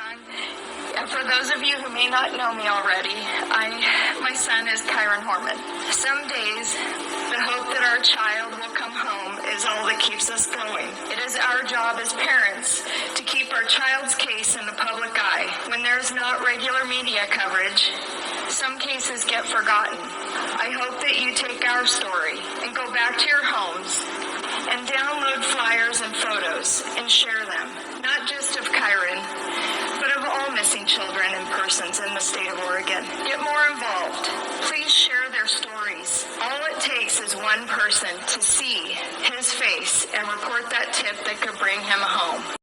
son. And for those of you who may not know me already, my son is Kyron Horman. Some days, the hope that our child will come home is all that keeps us going. It is our job as parents to keep our child's case in the public eye. When there's not regular media coverage, some cases get forgotten. I hope that you take our story and go back to your homes and download flyers and photos and share them, not just of Kyron, but of all missing children and persons in the state of Oregon. Get more involved. Please share their stories. All it takes is one person to see his face and report that tip that could bring him home.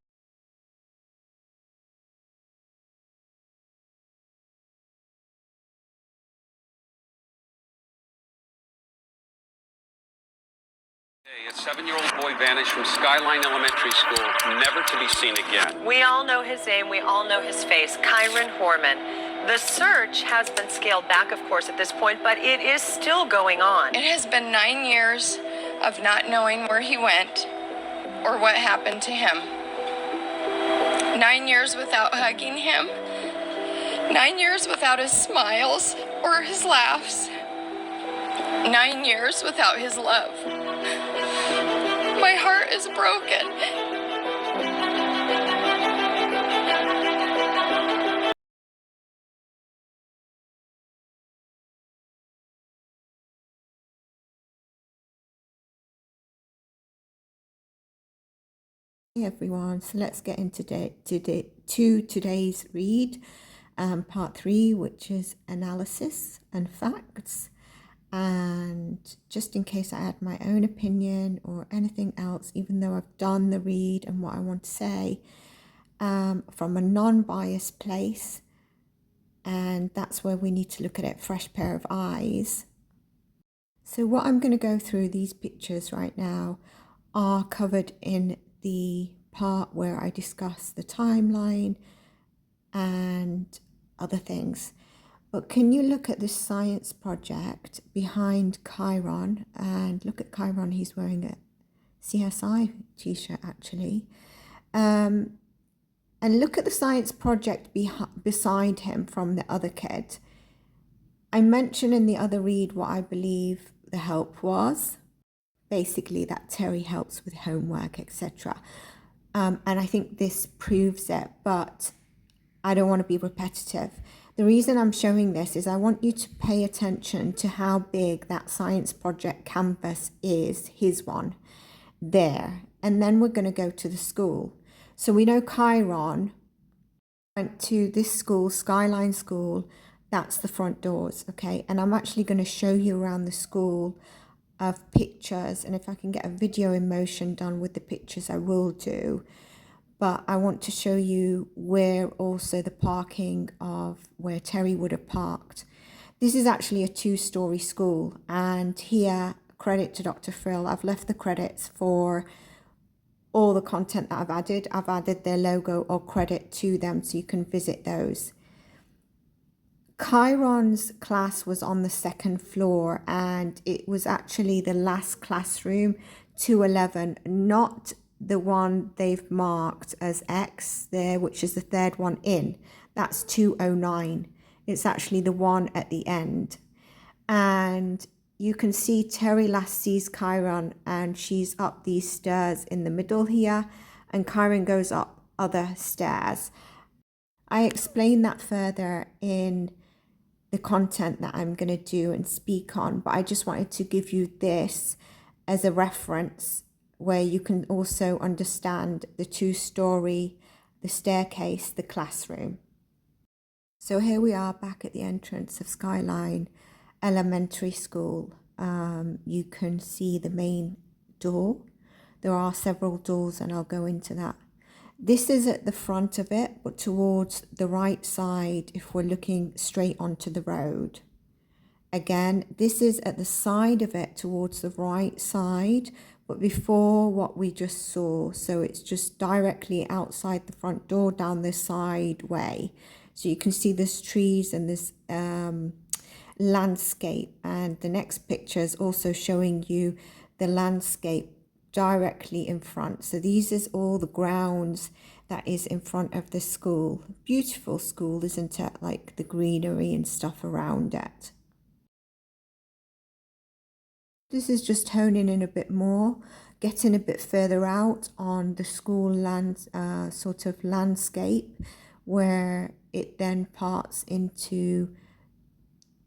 A 7-year-old boy vanished from Skyline Elementary School, never to be seen again. We all know his name, we all know his face, Kyron Horman. The search has been scaled back, of course, at this point, but it is still going on. It has been 9 years of not knowing where he went or what happened to him. 9 years without hugging him. 9 years without his smiles or his laughs. 9 years without his love. My heart is broken. Hey everyone, so let's get into today's read, part 3, which is analysis and facts. And just in case I add my own opinion or anything else, even though I've done the read and what I want to say from a non-biased place, and that's where we need to look at it, fresh pair of eyes. So what I'm going to go through, these pictures right now are covered in the part where I discuss the timeline and other things. But can you look at this science project behind Kyron, and look at Kyron, he's wearing a CSI t-shirt actually, and look at the science project beside him from the other kid. I mentioned in the other read what I believe the help was, basically that Terri helps with homework, etc. And I think this proves it, but I don't want to be repetitive. The reason I'm showing this is I want you to pay attention to how big that science project canvas is, his one, there. And then we're going to go to the school. So we know Kyron went to this school, Skyline School. That's the front doors, okay? And I'm actually going to show you around the school of pictures. And if I can get a video in motion done with the pictures, I will do. But I want to show you where also the parking of where Terri would have parked. This is actually a 2-story school. And here, credit to Dr. Phil, I've left the credits for all the content that I've added. I've added their logo or credit to them so you can visit those. Kyron's class was on the 2nd floor, and it was actually the last classroom, 211, not the one they've marked as X there, which is the 3rd one in. That's 209. It's actually the one at the end. And you can see Terri last sees Kyron, and she's up these stairs in the middle here, and Kyron goes up other stairs. I explain that further in the content that I'm going to do and speak on, but I just wanted to give you this as a reference where you can also understand the 2-story, the staircase, the classroom. So here we are back at the entrance of Skyline Elementary School. You can see the main door. There are several doors and I'll go into that. This is at the front of it, but towards the right side if we're looking straight onto the road. Again, this is at the side of it towards the right side, but before what we just saw. So it's just directly outside the front door down this side way. So you can see there's trees and this landscape. And the next picture is also showing you the landscape directly in front. So these is all the grounds that is in front of the school. Beautiful school, isn't it? Like the greenery and stuff around it. This is just honing in a bit more, getting a bit further out on the school land, sort of landscape, where it then parts into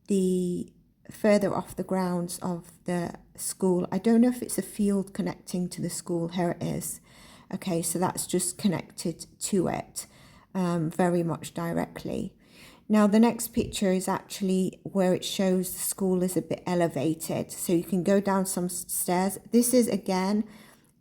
the further off the grounds of the school. I don't know if it's a field connecting to the school. Here it is. Okay, so that's just connected to it very much directly. Now the next picture is actually where it shows the school is a bit elevated, so you can go down some stairs. This is again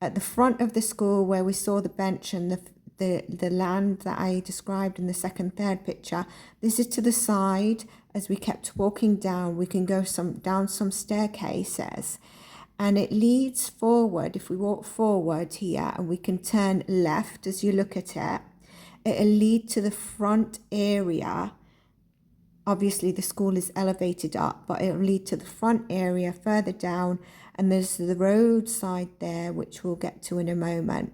at the front of the school where we saw the bench and the land that I described in the third picture. This is to the side. As we kept walking down, we can go down some staircases, and it leads forward. If we walk forward here and we can turn left as you look at it, it'll lead to the front area. Obviously the school is elevated up, but it'll lead to the front area further down, and there's the roadside there, which we'll get to in a moment.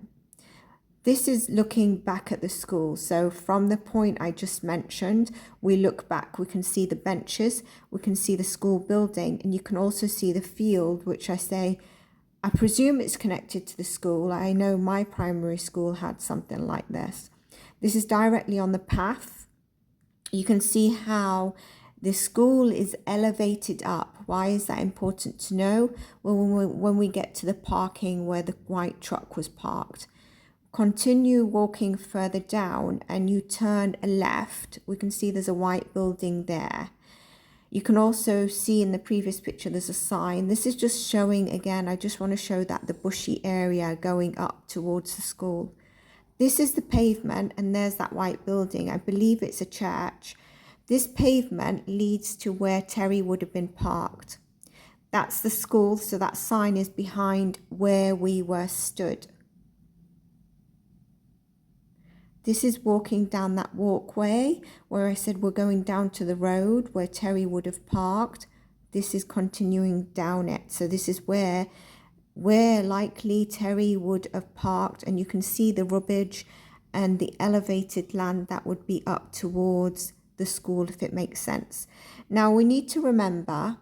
This is looking back at the school. So from the point I just mentioned, we look back, we can see the benches, we can see the school building, and you can also see the field, which I presume it's connected to the school. I know my primary school had something like this. This is directly on the path. You can see how the school is elevated up. Why is that important to know? Well, when we get to the parking where the white truck was parked. Continue walking further down and you turn left. We can see there's a white building there. You can also see in the previous picture there's a sign. This is just showing, again, I just want to show that the bushy area going up towards the school. This is the pavement, and there's that white building. I believe it's a church. This pavement leads to where Terri would have been parked. That's the school, so that sign is behind where we were stood. This is walking down that walkway where I said we're going down to the road where Terri would have parked. This is continuing down it. So this is where likely Terri would have parked, and you can see the rubbish and the elevated land that would be up towards the school, if it makes sense. Now we need to remember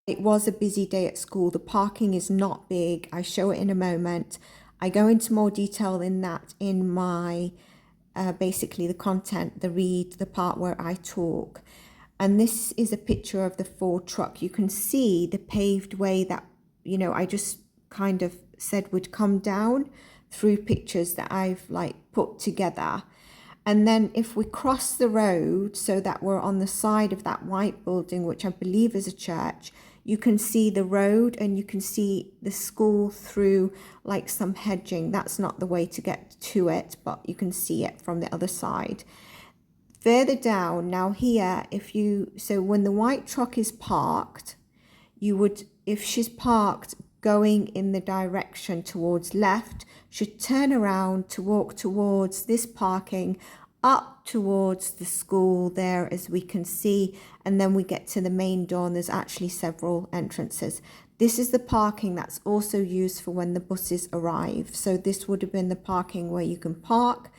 it was a busy day at school. The parking is not big. I show it in a moment. I go into more detail in that in my basically the content, the read, the part where I talk. And this is a picture of the Ford truck. You can see the paved way that, you know, I just kind of said would come down through pictures that I've like put together. And then if we cross the road so that we're on the side of that white building, which I believe is a church, you can see the road and you can see the school through like some hedging. That's not the way to get to it, but you can see it from the other side. Further down, now here, so when the white truck is parked, you would, if she's parked going in the direction towards left, should turn around to walk towards this parking up towards the school there, as we can see, and then we get to the main door and there's actually several entrances. This is the parking that's also used for when the buses arrive. So this would have been the parking where you can park,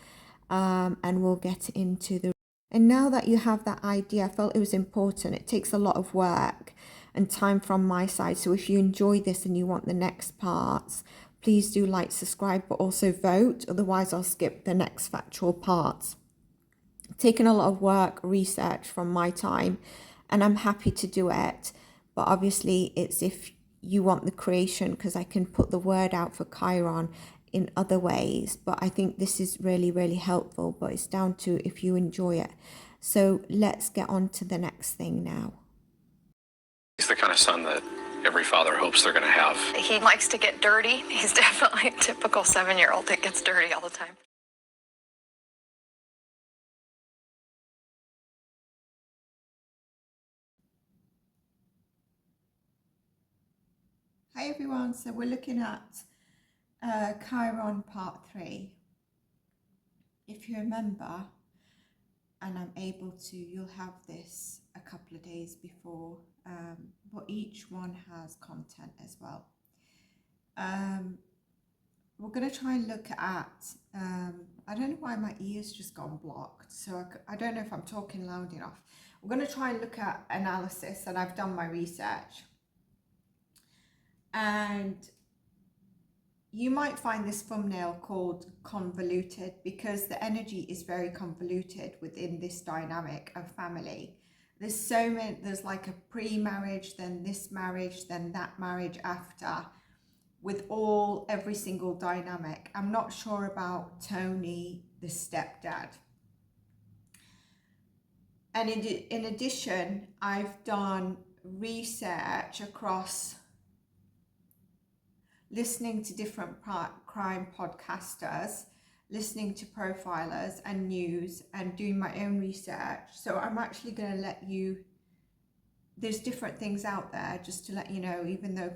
and we'll get into the... And now that you have that idea, I felt it was important. It takes a lot of work and time from my side. So if you enjoy this and you want the next parts, please do like, subscribe, but also vote. Otherwise, I'll skip the next factual parts. Taken a lot of work, research from my time, and I'm happy to do it. But obviously, it's if you want the creation, because I can put the word out for Kyron in other ways. But I think this is really, really helpful. But it's down to if you enjoy it. So let's get on to the next thing now. He's the kind of son that every father hopes they're going to have. He likes to get dirty. He's definitely a typical 7-year-old that gets dirty all the time. Hi everyone, so we're looking at Kyron part 3. If you remember, and I'm able to, you'll have this a couple of days before, but each one has content as well. We're going to try and look at I don't know why my ears just gone blocked. So I don't know if I'm talking loud enough. I'm going to try and look at analysis, and I've done my research. And you might find this thumbnail called Convoluted because the energy is very convoluted within this dynamic of family. There's so many, there's like a pre-marriage, then this marriage, then that marriage after, with every single dynamic. I'm not sure about Tony, the stepdad. And in addition, I've done research across listening to different crime podcasters, listening to profilers and news, and doing my own research. So I'm actually going to let you, there's different things out there, just to let you know, even though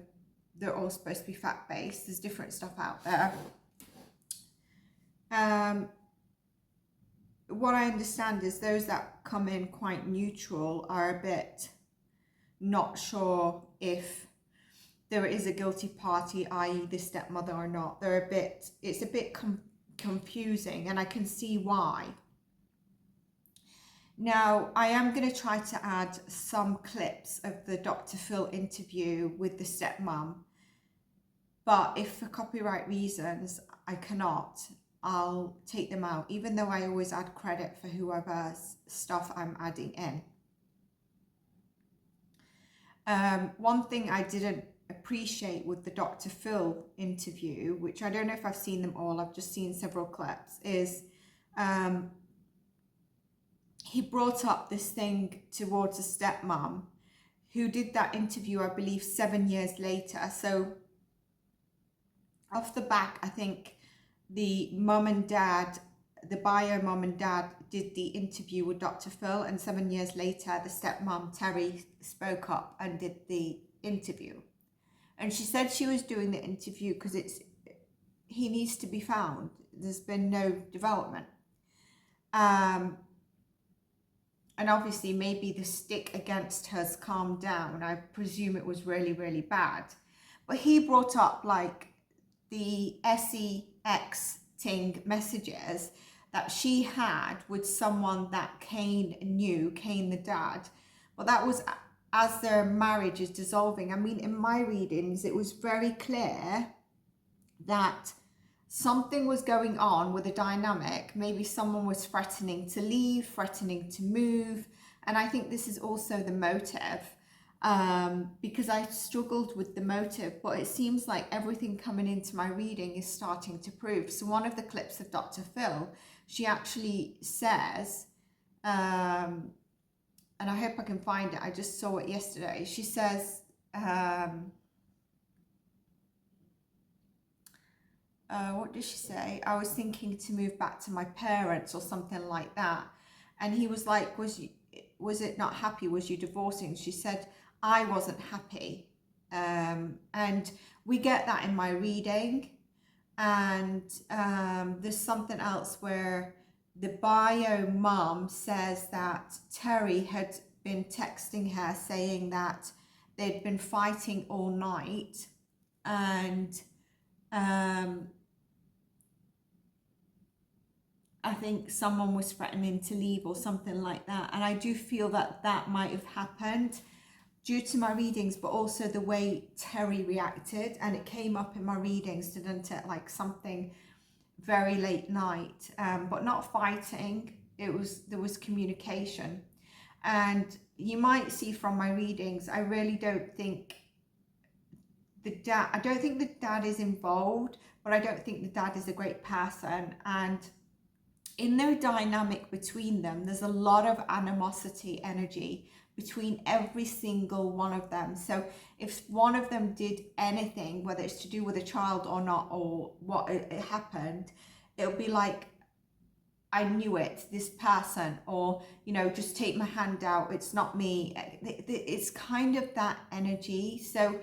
they're all supposed to be fact-based, there's different stuff out there. What I understand is those that come in quite neutral are a bit not sure if there is a guilty party, i.e. the stepmother or not. It's a bit confusing, and I can see why. Now, I am going to try to add some clips of the Dr. Phil interview with the stepmom, but if for copyright reasons I cannot, I'll take them out, even though I always add credit for whoever's stuff I'm adding in. One thing I didn't appreciate with the Dr. Phil interview, which I don't know if I've seen them all, I've just seen several clips, is he brought up this thing towards a stepmom who did that interview, I believe, 7 years later. So off the back, I think the mum and dad, the bio mum and dad did the interview with Dr. Phil, and 7 years later, the stepmom, Terri, spoke up and did the interview. And she said she was doing the interview because he needs to be found. There's been no development. And obviously maybe the stick against her's calmed down. I presume it was really, really bad. But he brought up like the SEX-ting messages that she had with someone that Kane knew, Kane the dad. Well, that was as their marriage is dissolving. I mean, in my readings, it was very clear that something was going on with the dynamic. Maybe someone was threatening to leave, threatening to move. And I think this is also the motive, because I struggled with the motive, but it seems like everything coming into my reading is starting to prove. So one of the clips of Dr. Phil, she actually says, and I hope I can find it, I just saw it yesterday. She says, what did she say? I was thinking to move back to my parents or something like that. And he was like, was it not happy? Was you divorcing? She said, I wasn't happy. And we get that in my reading. And there's something else where the bio mum says that Terri had been texting her saying that they'd been fighting all night, and I think someone was threatening to leave or something like that. And I do feel that that might have happened due to my readings, but also the way Terri reacted. And it came up in my readings, didn't it? Like something very late night, but not fighting. There was communication. And you might see from my readings, I really don't think the dad is involved, but I don't think the dad is a great person. And in their dynamic between them, there's a lot of animosity energy between every single one of them. So if one of them did anything, whether it's to do with a child or not, or what it happened, it'll be like, I knew it, this person, or, you know, just take my hand out, it's not me. It's kind of that energy. So,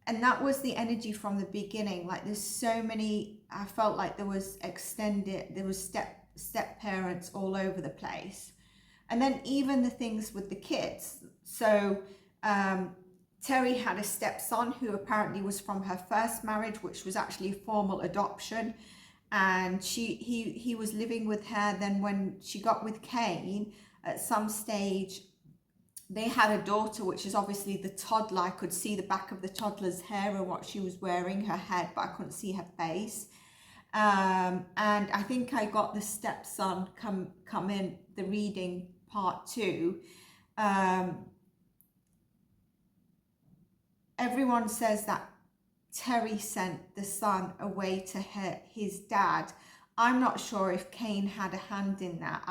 and that was the energy from the beginning. Like there's so many, I felt like there was step parents all over the place. And then even the things with the kids. So Terri had a stepson who apparently was from her first marriage, which was actually formal adoption. and he was living with her. Then when she got with Kane, at some stage they had a daughter, which is obviously the toddler. I could see the back of the toddler's hair and what she was wearing, her head, but I couldn't see her face. And I think I got the stepson come in the reading part 2. Everyone says that Terri sent the son away to his dad. I'm not sure if Kane had a hand in that.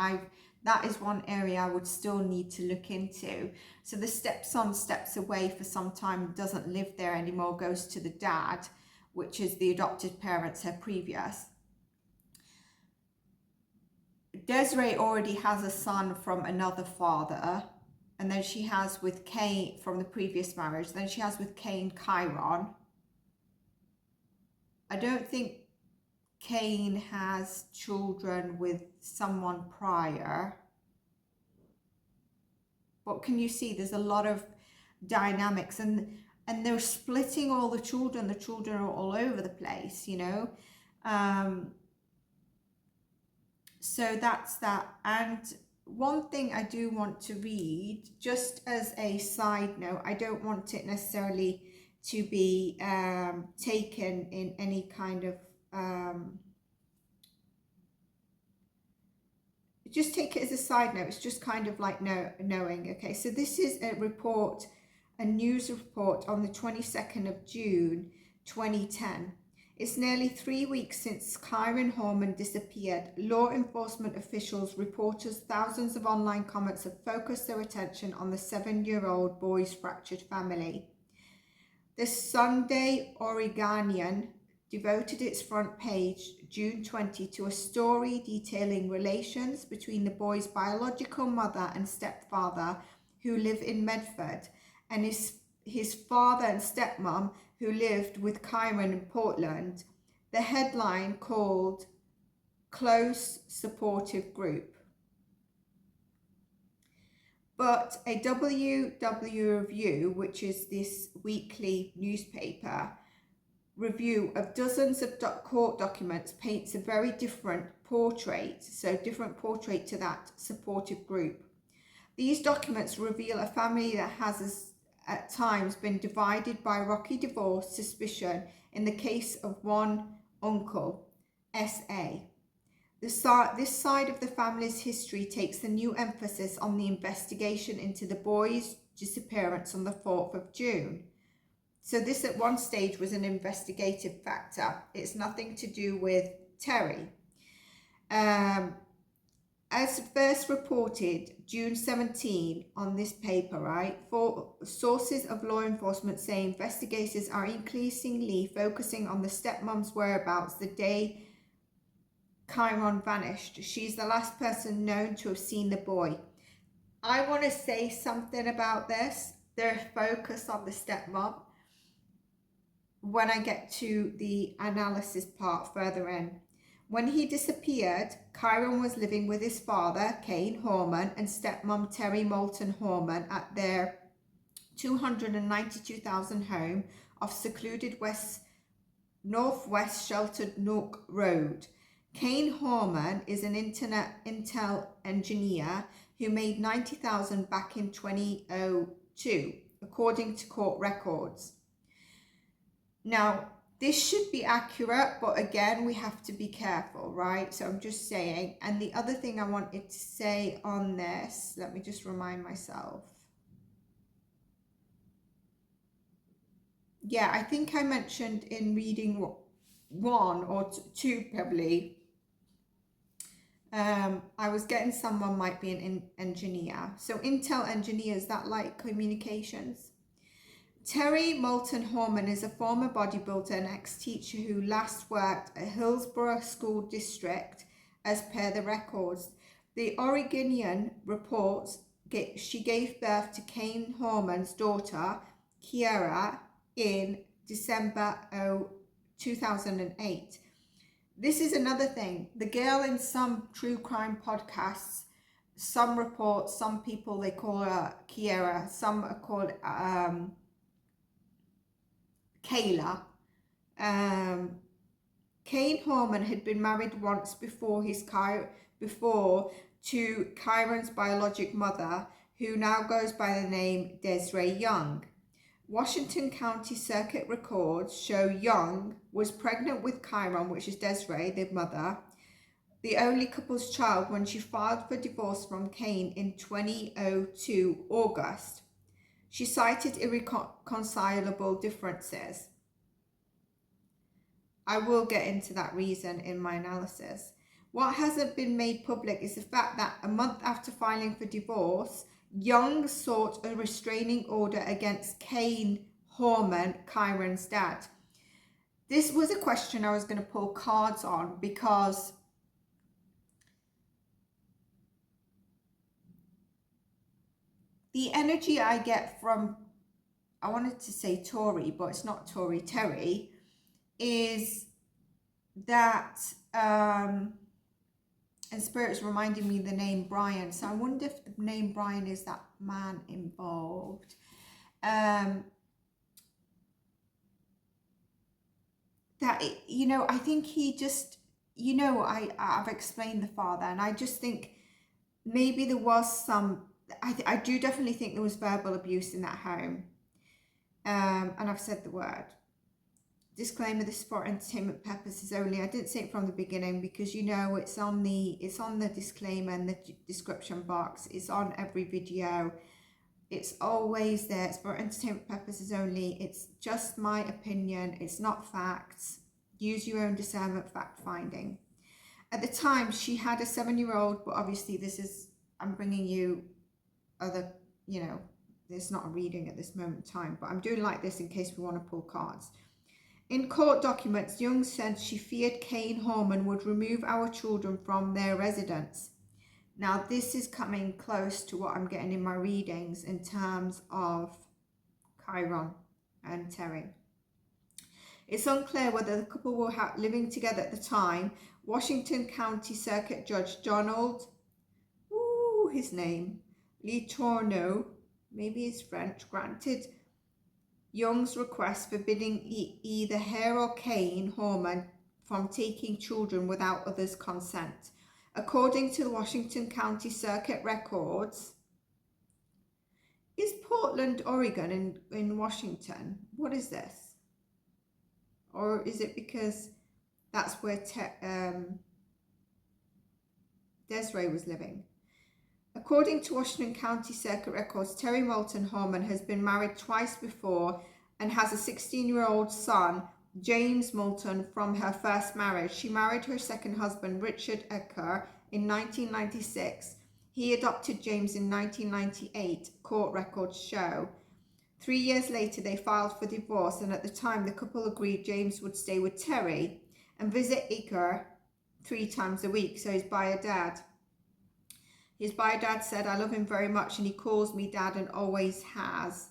That is one area I would still need to look into. So the stepson steps away for some time, doesn't live there anymore, goes to the dad, which is the adopted parents, her previous. Desiree already has a son from another father, and then she has with Kane from the previous marriage. Then she has with Kane Kyron. I don't think Kane has children with someone prior. But can you see there's a lot of dynamics, and they're splitting all the children. The children are all over the place, you know. So that's that. And one thing I do want to read, just as a side note, I don't want it necessarily to be taken in any kind of just take it as a side note. It's just kind of like knowing. Okay, so this is a report, a news report on the 22nd of June 2010. It's nearly 3 weeks since Kyron Horman disappeared. Law enforcement officials, reporters, thousands of online comments have focused their attention on the 7-year-old boy's fractured family. The Sunday Oregonian devoted its front page, June 20, to a story detailing relations between the boy's biological mother and stepfather, who live in Medford, and his father and stepmom, who lived with Kyron in Portland. The headline called Close Supportive Group. But a WW Review, which is this weekly newspaper, review of dozens of court documents paints a very different portrait, to that supportive group. These documents reveal a family that has at times been divided by rocky divorce, suspicion in the case of one uncle, S.A. This side of the family's history takes a new emphasis on the investigation into the boy's disappearance on the 4th of June. So this at one stage was an investigative factor. It's nothing to do with Terri. As first reported June 17 on this paper, right? For sources of law enforcement say investigators are increasingly focusing on the stepmom's whereabouts the day Kyron vanished. She's the last person known to have seen the boy. I want to say something about this. Their focus on the stepmom when I get to the analysis part further in. When he disappeared, Kyron was living with his father, Kane Horman, and stepmom Terri Moulton Horman at their 292,000 home off secluded northwest sheltered Nook Road. Kane Horman is an Intel engineer who made $90,000 back in 2002, according to court records. Now, this should be accurate, but again, we have to be careful, right? So I'm just saying. And the other thing I wanted to say on this, let me just remind myself. Yeah, I think I mentioned in reading 1 or 2 probably, I was getting someone might be an engineer. So Intel engineers, that like communications. Terri Moulton Horman is a former bodybuilder and ex-teacher who last worked at Hillsborough School District as per the records. The Oregonian reports she gave birth to Kane Horman's daughter, Kiera, in December 2008. This is another thing. The girl in some true crime podcasts, some reports, some people, they call her Kiera, some are called Kayla. Horman had been married once before to Kyron's biologic mother, who now goes by the name Desiree Young. Washington County Circuit records show Young was pregnant with Kyron, which is Desiree, the mother, the only couple's child, when she filed for divorce from Kane in 2002 August. She cited irreconcilable differences. I will get into that reason in my analysis. What hasn't been made public is the fact that a month after filing for divorce, Young sought a restraining order against Horman, Kyron's dad. This was a question I was going to pull cards on because the energy I get from, I wanted to say Tori, but it's not Tori, Terri, is that, and Spirit's reminding me the name Brian. So I wonder if the name Brian is that man involved. That, you know, I think he just, you know, I've explained the father, and I just think maybe there was some, I do definitely think there was verbal abuse in that home. And I've said the word. Disclaimer, this is for entertainment purposes only. I didn't say it from the beginning because, you know, it's on the disclaimer and the description box. It's on every video. It's always there. It's for entertainment purposes only. It's just my opinion. It's not facts. Use your own discernment, fact finding. At the time, she had a 7-year-old, but obviously this is, I'm bringing you other, you know, there's not a reading at this moment in time, but I'm doing like this in case we want to pull cards. In court documents, Young said she feared Horman would remove our children from their residence. Now, this is coming close to what I'm getting in my readings in terms of Kyron and Terri. It's unclear whether the couple were living together at the time. Washington County Circuit Judge Donald, his name, Letourneau, maybe he's French, granted Young's request forbidding either her or Horman from taking children without others' consent. According to the Washington County Circuit records, is Portland, Oregon in Washington? What is this? Or is it because that's where Desiree was living? According to Washington County Circuit records, Terri Moulton Horman has been married twice before and has a 16-year-old son, James Moulton, from her first marriage. She married her second husband, Richard Ecker, in 1996. He adopted James in 1998, court records show. 3 years later, they filed for divorce, and at the time, the couple agreed James would stay with Terri and visit Ecker 3 times a week, so his bio dad. His bio dad said, "I love him very much and he calls me dad and always has."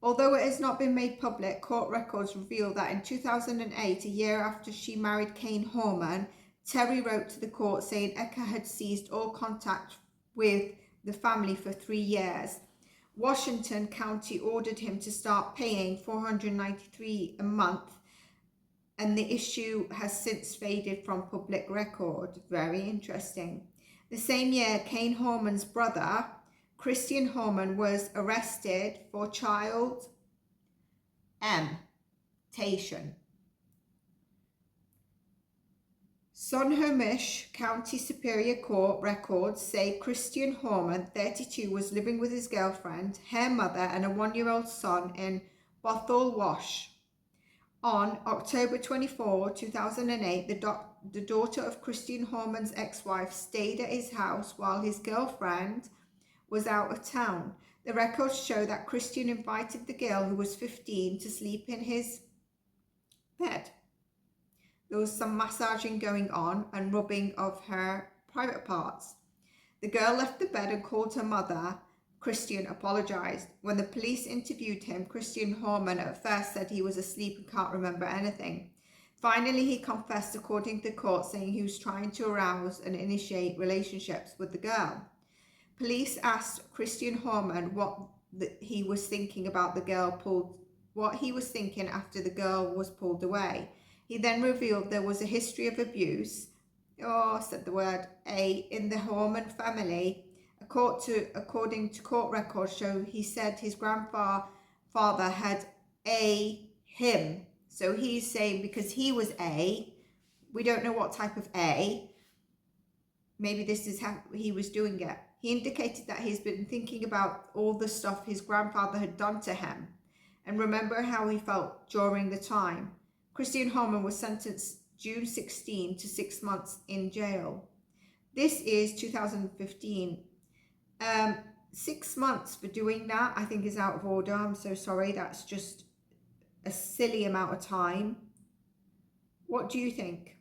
Although it has not been made public, court records reveal that in 2008, a year after she married Horman, Terri wrote to the court saying Ecker had ceased all contact with the family for 3 years. Washington County ordered him to start paying $493 a month, and the issue has since faded from public record. Very interesting. The same year, Horman's brother, Christian Horman, was arrested for child temptation. Snohomish County Superior Court records say Christian Horman, 32, was living with his girlfriend, her mother, and a 1-year-old son in Bothell Wash. On October 24, 2008, the daughter of Christian Horman's ex-wife stayed at his house while his girlfriend was out of town. The records show that Christian invited the girl, who was 15, to sleep in his bed. There was some massaging going on and rubbing of her private parts. The girl left the bed and called her mother. Christian apologized. When the police interviewed him, Christian Horman at first said he was asleep and can't remember anything. Finally, he confessed, according to the court, saying he was trying to arouse and initiate relationships with the girl. Police asked Christian Horman what he was thinking about the girl what he was thinking after the girl was pulled away. He then revealed there was a history of abuse, said the word A, in the Horman family. According to court records show, he said his grandfather had him. So he's saying because he was A, we don't know what type of A, maybe this is how he was doing it. He indicated that he's been thinking about all the stuff his grandfather had done to him and remember how he felt during the time. Christian Horman was sentenced June 16 to 6 months in jail. This is 2015. 6 months for doing that, I think, is out of order. I'm so sorry. That's just a silly amount of time. What do you think?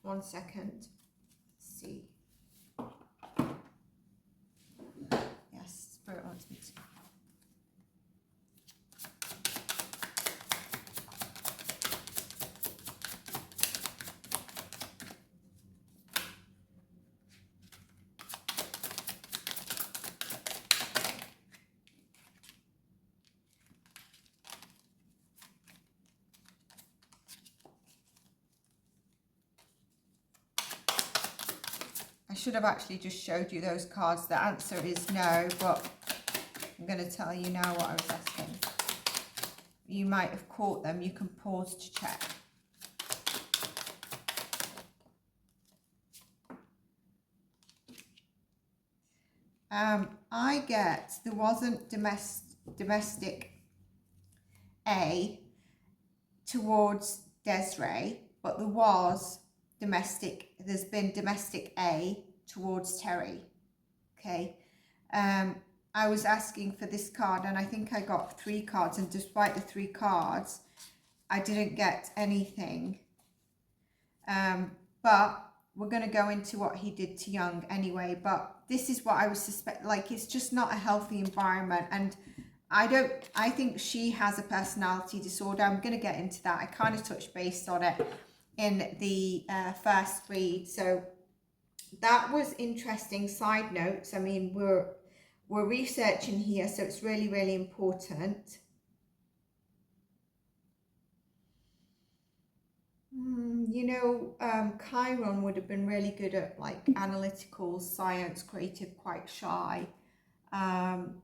1 second. Let's see. Yes, Spirit wants me to. I should have actually just showed you those cards. The answer is no, but I'm going to tell you now what I was asking. You might have caught them. You can pause to check. I get there wasn't domestic A towards Desiree, but there was there's been domestic A towards Terri. Okay. I was asking for this card and I think I got 3 cards, and despite the 3 cards, I didn't get anything. But we're going to go into what he did to Young anyway, but this is what I was like, it's just not a healthy environment, and I think she has a personality disorder. I'm going to get into that. I kind of touched base on it in the first read, so that was interesting. Side notes, I mean, we're researching here, so it's really, really important. You know, Kyron would have been really good at like analytical, science, creative, quite shy. And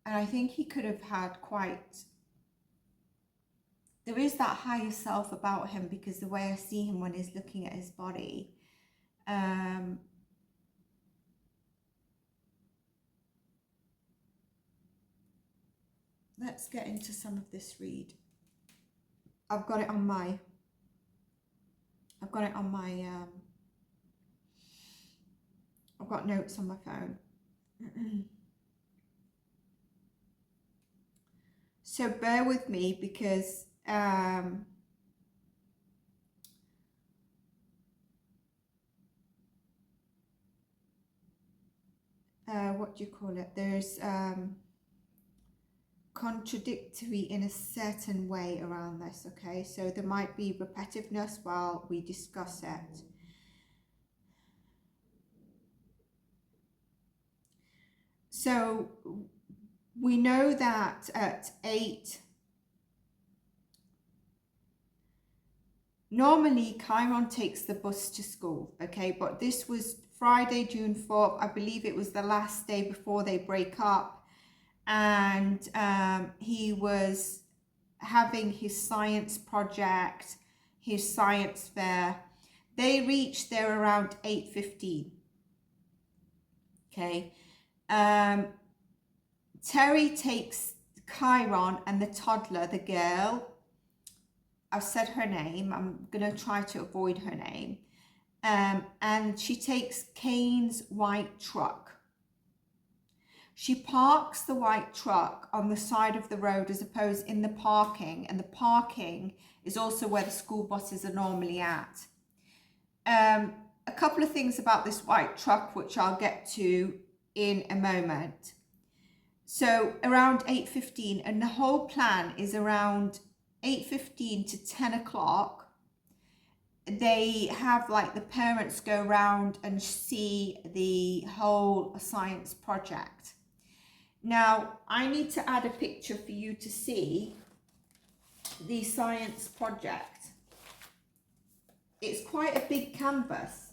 I think he could have had there is that higher self about him, because the way I see him when he's looking at his body. Let's get into some of this read. I've got it on my I've got notes on my phone. So bear with me, because what do you call it? There's contradictory in a certain way around this, okay? So there might be repetitiveness while we discuss it. So we know that at 8, normally Kyron takes the bus to school, okay? But this was Friday, June 4th. I believe it was the last day before they break up. And he was having his science project, his science fair. They reached there around 8:15. Okay. Terri takes Kyron and the toddler, the girl. I've said her name. I'm going to try to avoid her name. And she takes Kane's white truck. She parks the white truck on the side of the road as opposed in the parking, and the parking is also where the school buses are normally at. A couple of things about this white truck, which I'll get to in a moment. So around 8:15, and the whole plan is around 8:15 to 10 o'clock. They have like the parents go around and see the whole science project. Now, I need to add a picture for you to see the science project. It's quite a big canvas.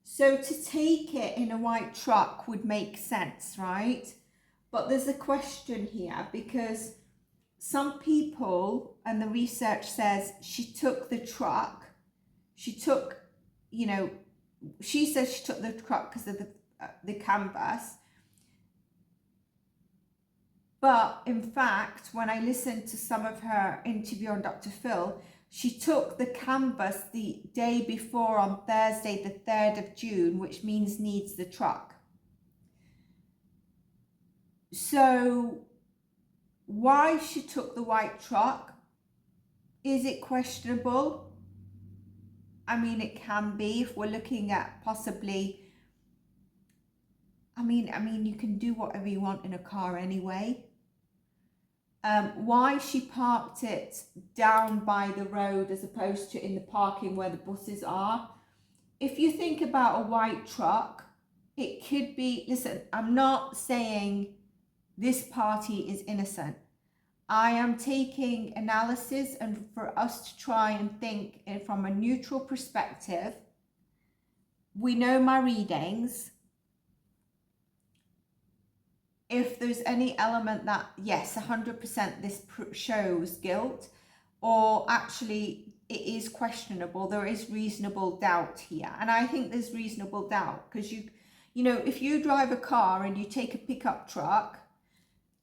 So to take it in a white truck would make sense, right? But there's a question here, because some people, and the research says she took the truck, she took, you know, she says she took the truck because of the canvas. But in fact, when I listened to some of her interview on Dr. Phil, she took the canvas the day before, on Thursday, the 3rd of June, which means needs the truck. So why she took the white truck, is it questionable? I mean, it can be, if we're looking at possibly, I mean, you can do whatever you want in a car anyway. Why she parked it down by the road as opposed to in the parking where the buses are. If you think about a white truck, it could be, listen, I'm not saying this party is innocent. I am taking analysis and for us to try and think from a neutral perspective. We know my readings. If there's any element that, yes, 100% this shows guilt, or actually it is questionable, there is reasonable doubt here. And I think there's reasonable doubt because you know, if you drive a car and you take a pickup truck,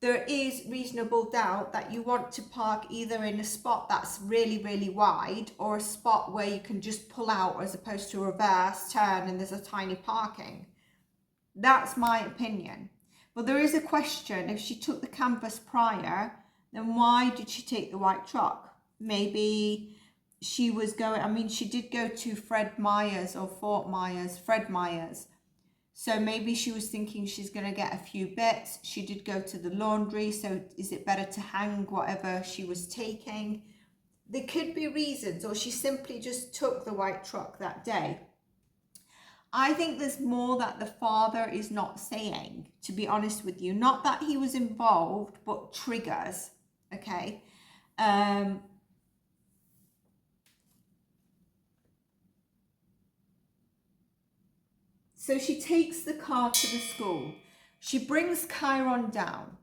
there is reasonable doubt that you want to park either in a spot that's really, really wide or a spot where you can just pull out as opposed to reverse, turn, and there's a tiny parking. That's my opinion. But there is a question, if she took the canvas prior, then why did she take the white truck? Maybe she was going, I mean, she did go to Fred Myers or Fred Myers. So maybe she was thinking she's going to get a few bits. She did go to the laundry. So is it better to hang whatever she was taking? There could be reasons, or she simply just took the white truck that day. I think there's more that the father is not saying, to be honest with you. Not that he was involved, but triggers, okay? So she takes the car to the school. She brings Kyron down.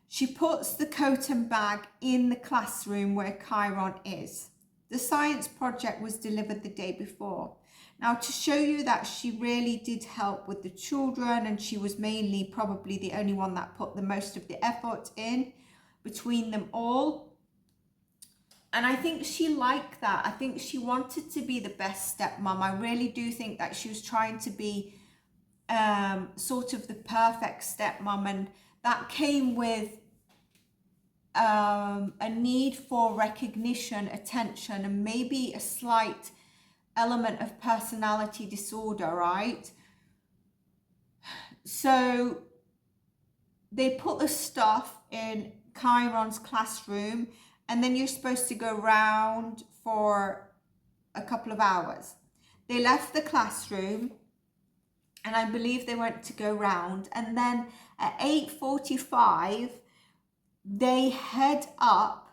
She puts the coat and bag in the classroom where Kyron is. The science project was delivered the day before. Now, to show you that she really did help with the children, and she was mainly probably the only one that put the most of the effort in between them all. And I think she liked that. I think she wanted to be the best stepmom. I really do think that she was trying to be sort of the perfect stepmom, and that came with a need for recognition, attention, and maybe a slight element of personality disorder, right? So they put the stuff in Kyron's classroom, and then you're supposed to go round for a couple of hours. They left the classroom, and I believe they went to go round, and then at 8:45 they head up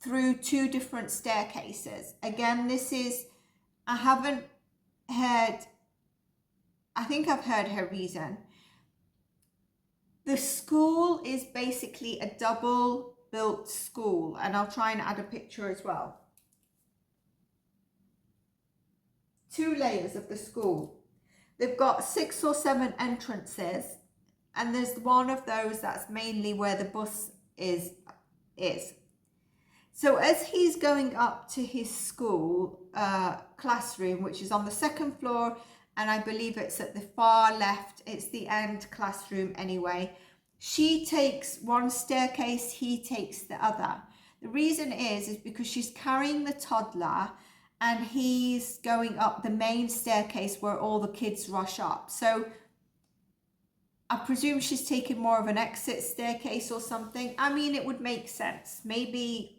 through 2 different staircases. Again, this is, I think I've heard her reason. The school is basically a double built school, and I'll try and add a picture as well. 2 layers of the school. They've got 6 or 7 entrances, and there's one of those that's mainly where the bus is. So as he's going up to his school classroom, which is on the 2nd floor, and I believe it's at the far left, it's the end classroom anyway. She takes one staircase, he takes the other. The reason is because she's carrying the toddler and he's going up the main staircase where all the kids rush up. So I presume she's taking more of an exit staircase or something. I mean, it would make sense. Maybe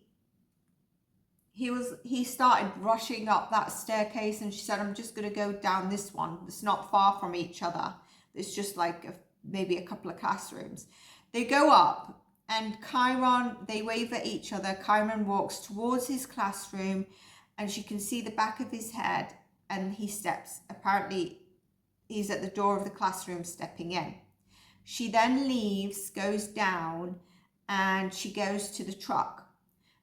he started rushing up that staircase and she said, I'm just going to go down this one. It's not far from each other. There's just like maybe a couple of classrooms. They go up and Kyron, they wave at each other. Kyron walks towards his classroom and she can see the back of his head and he steps. Apparently he's at the door of the classroom stepping in. She then leaves, goes down, and she goes to the truck.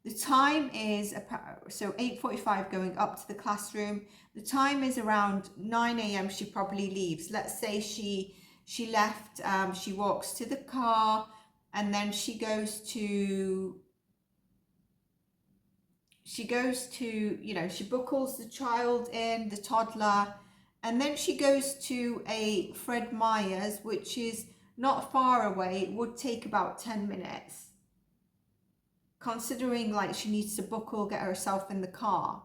The time is, so 8:45 going up to the classroom. The time is around 9 a.m. she probably leaves. Let's say she left, she walks to the car, and then she goes to, you know, she buckles the child in, the toddler, and then she goes to a Fred Meyer's, which is not far away. It would take about 10 minutes, considering like she needs to buckle, get herself in the car.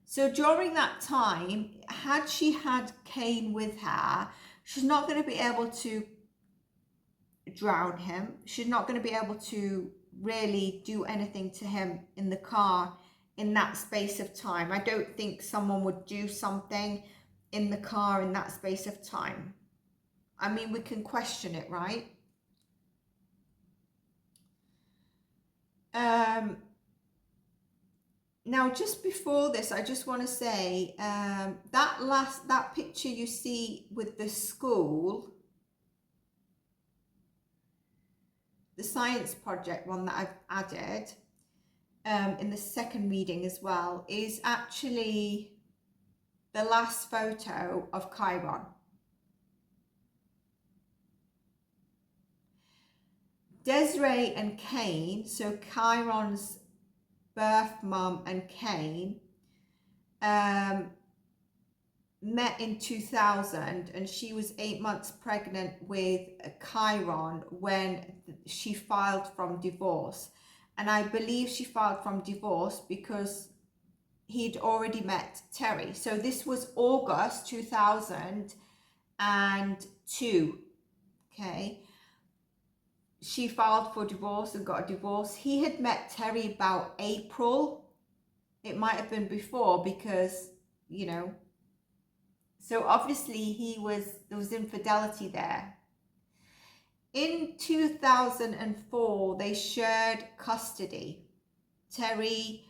So during that time, had she had Kane with her, she's not going to be able to drown him. She's not going to be able to really do anything to him in the car in that space of time. I don't think someone would do something in the car in that space of time. I mean, we can question it, right? Now, just before this, I just want to say that picture you see with the school, the science project one that I've added in the second reading as well, is actually the last photo of Kyron. Desiree and Kane, so Kyron's birth mum and Kane, met in 2000, and she was 8 months pregnant with Kyron when she filed from divorce. And I believe she filed from divorce because he'd already met Terri. So this was August 2002, okay? She filed for divorce and got a divorce. He had met Terri about April. It might have been before because, you know, so obviously there was infidelity there. In 2004, they shared custody. Desiree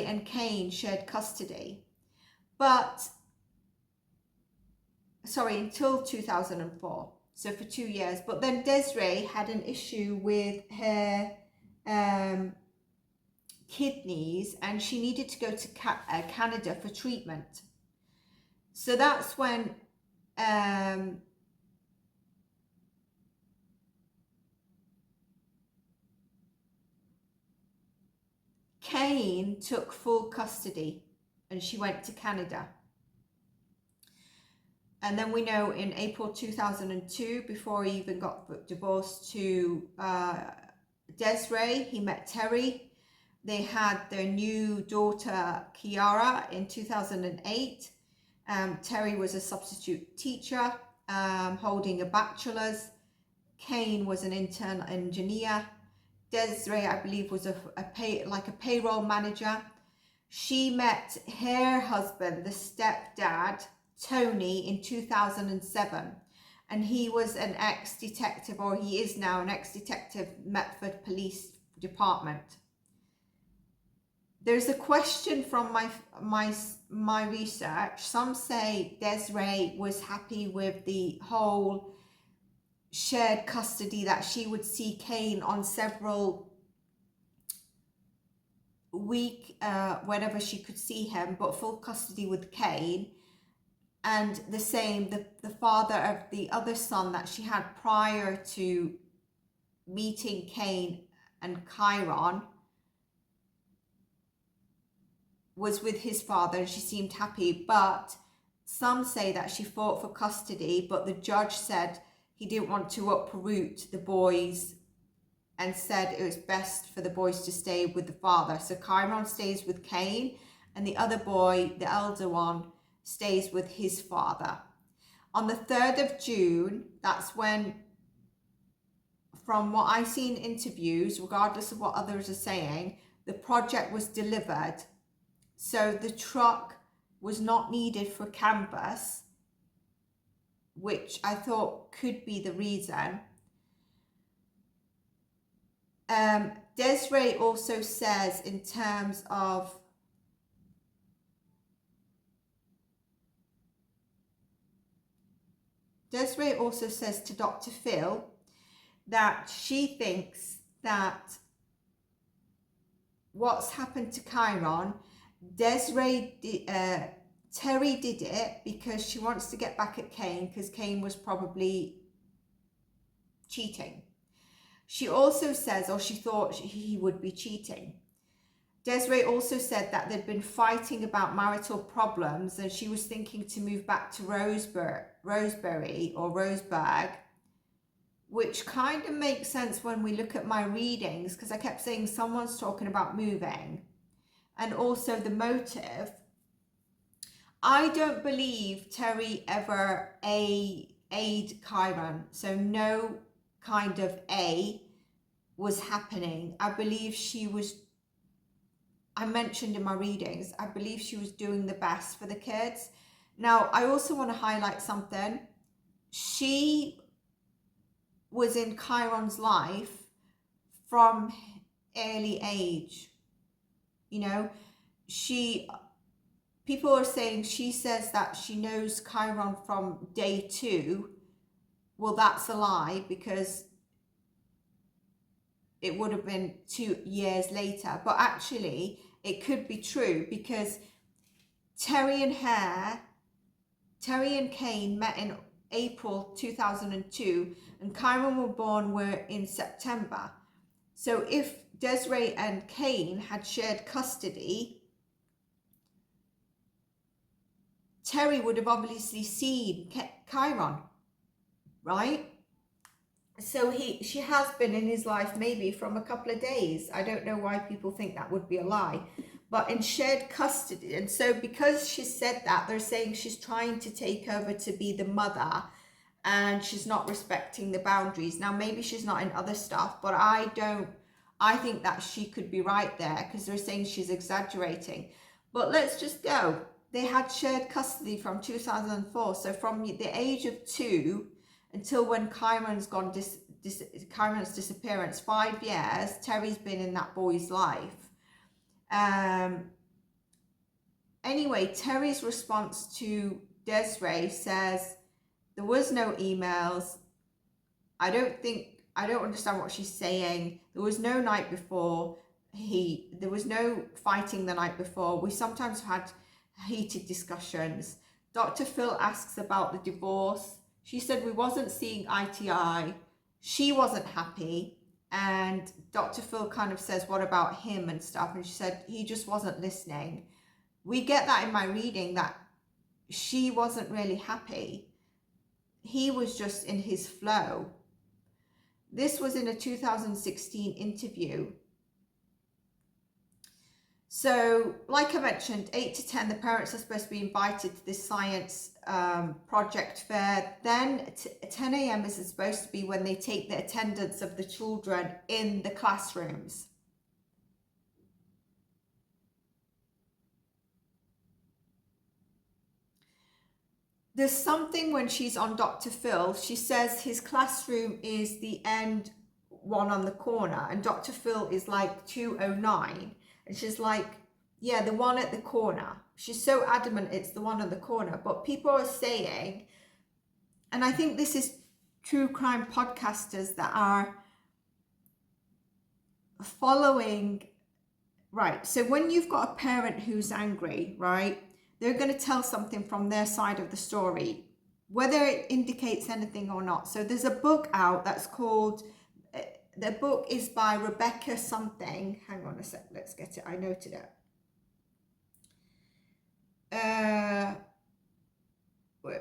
and Kane shared custody. But, sorry, until 2004. So for 2 years. But then Desiree had an issue with her kidneys and she needed to go to Canada for treatment. So that's when Kane took full custody and she went to Canada. And then we know in April 2002, before he even got divorced to Desiree, he met Terri. They had their new daughter, Kyron, in 2008. Terri was a substitute teacher, holding a bachelor's. Kane was an intern engineer. Desiree, I believe, was a payroll manager. She met her husband, the stepdad, Tony, in 2007, and he was an ex-detective, or he is now an ex-detective, Metford Police Department. There's a question from my research. Some say Desiree was happy with the whole shared custody, that she would see Kane on several week whenever she could see him, but full custody with Kane. And the same, the father of the other son that she had prior to meeting Kane and Kyron was with his father, and she seemed happy. But some say that she fought for custody, but the judge said he didn't want to uproot the boys and said it was best for the boys to stay with the father. So Kyron stays with Kane, and the other boy, the elder one, stays with his father. On the 3rd of June, that's when, from what I see in interviews, regardless of what others are saying, the project was delivered. So the truck was not needed for canvas, which I thought could be the reason. Desiree also says in terms of Desiree also says to Dr. Phil that she thinks that what's happened to Kyron, Terri did it because she wants to get back at Kane, because Kane was probably cheating. She also says, or she thought he would be cheating. Desiree also said that they'd been fighting about marital problems and she was thinking to move back to Roseberry or Roseburg, which kind of makes sense when we look at my readings, because I kept saying someone's talking about moving. And also the motive. I don't believe Terri ever aid Kyron, so no kind of A was happening. I believe she was, I mentioned in my readings, I believe she was doing the best for the kids. Now, I also want to highlight something. She was in Kyron's life from early age. You know, people are saying she says that she knows Kyron from day 2. Well, that's a lie, because it would have been 2 years later. But actually, it could be true, because Terri and Kane met in April 2002, and Kyron were in September. So if Desiree and Kane had shared custody, Terri would have obviously seen Kyron, right? So she has been in his life maybe from a couple of days. I don't know why people think that would be a lie, but in shared custody. And so because she said that, they're saying she's trying to take over to be the mother and she's not respecting the boundaries. Now, maybe she's not in other stuff, but I think that she could be right there, because they're saying she's exaggerating. But let's just go. They had shared custody from 2004. So from the age of 2 until when Kyron's disappearance, 5 years, Terri's been in that boy's life. Anyway, Terri's response to Desiree says, there was no emails. I don't understand what she's saying. There was no night before. There was no fighting the night before. We sometimes had heated discussions. Dr. Phil asks about the divorce. She said we wasn't seeing eye to eye. She wasn't happy. And Dr. Phil kind of says, what about him and stuff? And she said he just wasn't listening. We get that in my reading, that she wasn't really happy. He was just in his flow. This was in a 2016 interview. So, like I mentioned, 8 to 10, the parents are supposed to be invited to this science project fair. Then 10 a.m. is supposed to be when they take the attendance of the children in the classrooms. There's something when she's on Dr. Phil, she says his classroom is the end one on the corner, and Dr. Phil is like 209. And she's like, yeah, the one at the corner. She's so adamant it's the one on the corner. But people are saying, and I think this is true crime podcasters that are following, right? So when you've got a parent who's angry, right, they're going to tell something from their side of the story, whether it indicates anything or not. So there's a book out that's called, the book is by Rebecca something. Hang on a sec, let's get it. I noted it.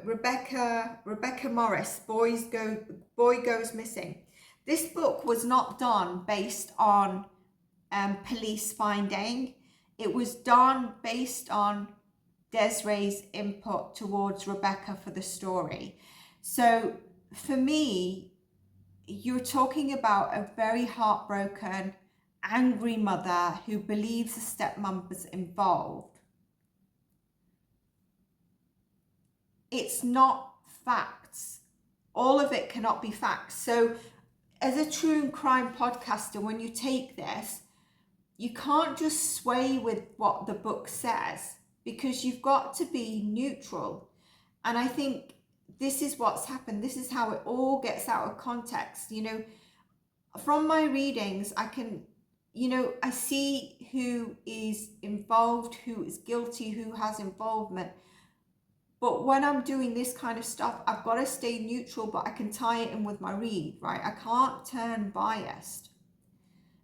Rebecca Morris, Boy Goes Missing. This book was not done based on police finding. It was done based on Desiree's input towards Rebecca for the story. So for me, you're talking about a very heartbroken, angry mother who believes the stepmom was involved. it's not facts. All of it cannot be facts. So as a true crime podcaster, when you take this, you can't just sway with what the book says, because you've got to be neutral. And I think this is what's happened. This is how it all gets out of context. You know, from my readings, I can, you know, I see who is involved, who is guilty, who has involvement. But when I'm doing this kind of stuff, I've got to stay neutral, but I can tie it in with my read, right? I can't turn biased.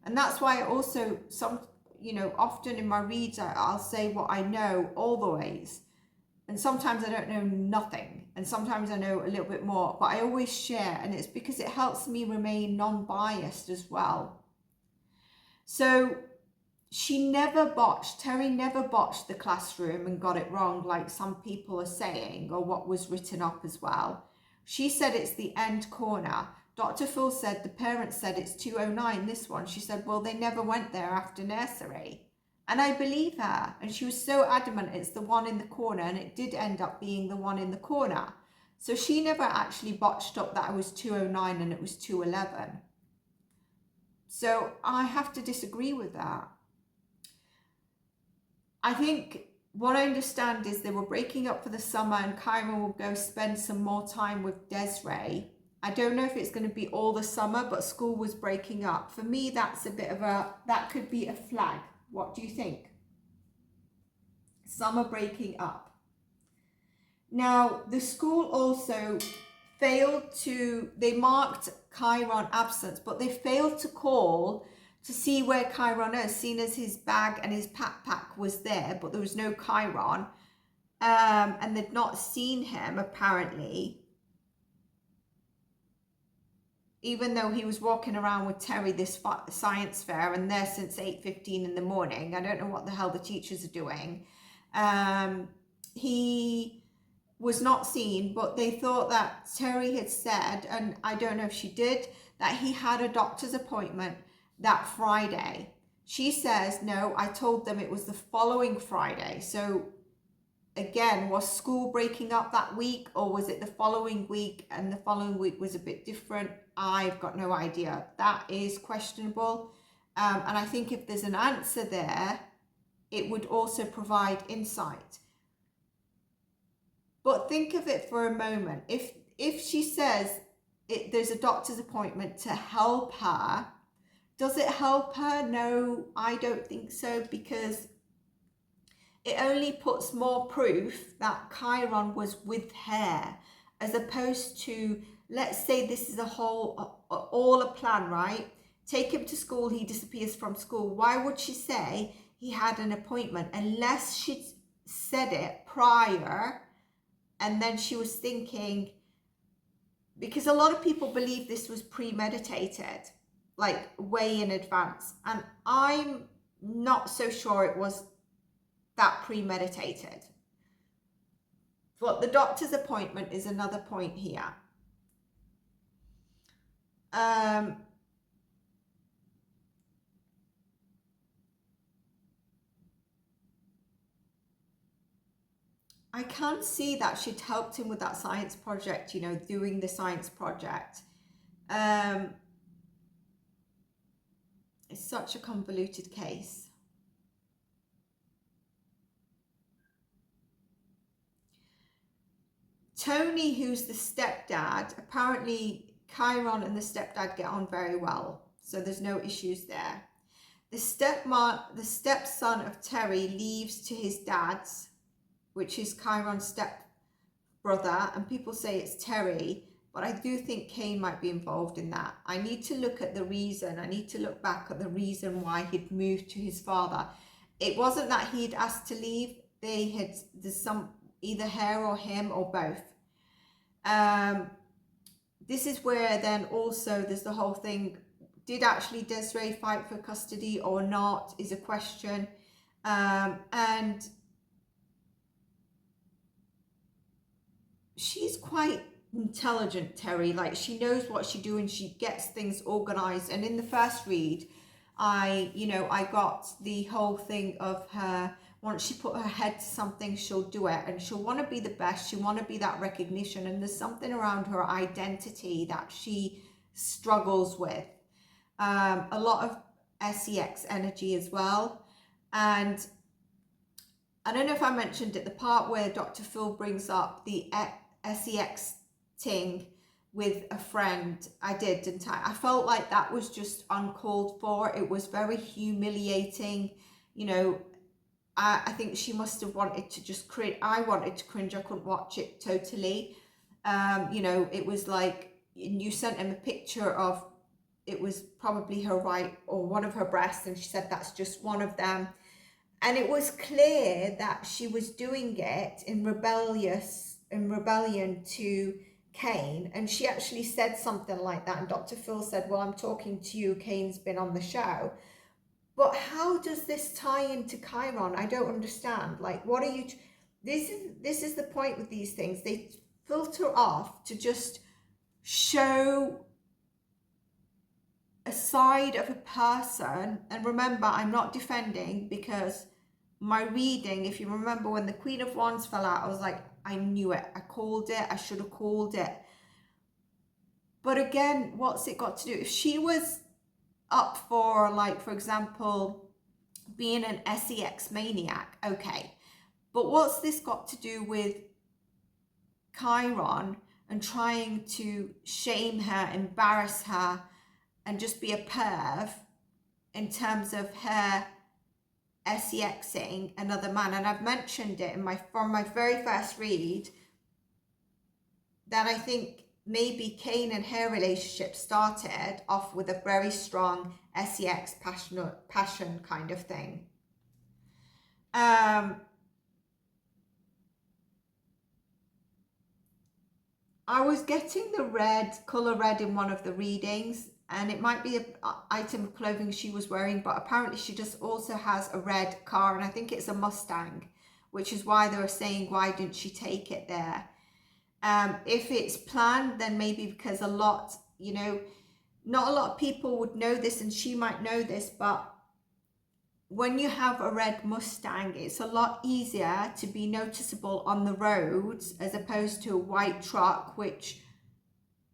And that's why I also, often in my reads, I'll say what I know all the ways. And sometimes I don't know nothing. And sometimes I know a little bit more, but I always share. And it's because it helps me remain non-biased as well. So Terri never botched the classroom and got it wrong, like some people are saying, or what was written up as well. She said it's the end corner. Dr. Phil said the parents said it's 209, this one. She said, well, they never went there after nursery. And I believe her. And she was so adamant it's the one in the corner, and it did end up being the one in the corner. So she never actually botched up that it was 209 and it was 211. So I have to disagree with that. I think what I understand is they were breaking up for the summer, and Kyron will go spend some more time with Desiree. I don't know if it's going to be all the summer, but school was breaking up. For me, that's a bit of that could be a flag. What do you think? Summer breaking up. Now, the school also they marked Kyron absent, but they failed to call to see where Kyron is, seen as his bag and his backpack was there, but there was no Kyron. And they'd not seen him, apparently, even though he was walking around with Terri this science fair, and there since 8:15 in the morning. I don't know what the hell the teachers are doing. He was not seen, but they thought that Terri had said, and I don't know if she did, that he had a doctor's appointment that Friday. She says, no, I told them it was the following Friday. So again, was school breaking up that week, or was it the following week and the following week was a bit different? I've got no idea. That is questionable. And I think if there's an answer there, it would also provide insight. But think of it for a moment. If she says there's a doctor's appointment to help her, does it help her? No, I don't think so, because it only puts more proof that Kyron was with her, as opposed to, let's say this is all a plan, right? Take him to school, he disappears from school. Why would she say he had an appointment unless she said it prior, and then she was thinking, because a lot of people believe this was premeditated, like way in advance. And I'm not so sure it was that premeditated. But the doctor's appointment is another point here. I can't see that she'd helped him with that science project, doing the science project. It's such a convoluted case. Tony, who's the stepdad, apparently Kyron and the stepdad get on very well, so there's no issues there. The stepson of Terri leaves to his dad's, which is Kyron's stepbrother, and people say it's Terri, but I do think Kane might be involved in that. I need to look at the reason. I need to look back at the reason why he'd moved to his father. It wasn't that he'd asked to leave. There's either her or him or both. This is where then also there's the whole thing, did actually Desiree fight for custody or not is a question. And she's quite intelligent, Terri, like she knows what she's doing, she gets things organized. And in the first read, I got the whole thing of her once she put her head to something, she'll do it, and she'll want to be the best. She'll want to be that recognition, and there's something around her identity that she struggles with. A lot of SEX energy as well. And I don't know if I mentioned it, the part where Dr. Phil brings up the SEX thing with a friend. I did, didn't I? I felt like that was just uncalled for. It was very humiliating. You know, I think she must have wanted to just cringe. I wanted to cringe. I couldn't watch it totally. You know, it was like, you sent him a picture of, it was probably her right or one of her breasts, and she said that's just one of them. And it was clear that she was doing it in rebellion to Kane. And she actually said something like that. And Dr. Phil said, well, I'm talking to you. Kane's been on the show. But how does this tie into Kyron? I don't understand. Like, what are you... This is the point with these things. They filter off to just show a side of a person. And remember, I'm not defending, because my reading, if you remember when the Queen of Wands fell out, I was like, I knew it. I called it. I should have called it. But again, what's it got to do? If she was up for, like, for example, being an SEX maniac, okay. But what's this got to do with Kyron and trying to shame her, embarrass her, and just be a perv in terms of her SEXing another man? And I've mentioned it from my very first read that I think maybe Kane and her relationship started off with a very strong SEX passion kind of thing. I was getting the colour red in one of the readings, and it might be an item of clothing she was wearing, but apparently she just also has a red car, and I think it's a Mustang, which is why they were saying, why didn't she take it there? If it's planned, then maybe because a lot, you know, not a lot of people would know this, and she might know this, but when you have a red Mustang, it's a lot easier to be noticeable on the roads as opposed to a white truck, which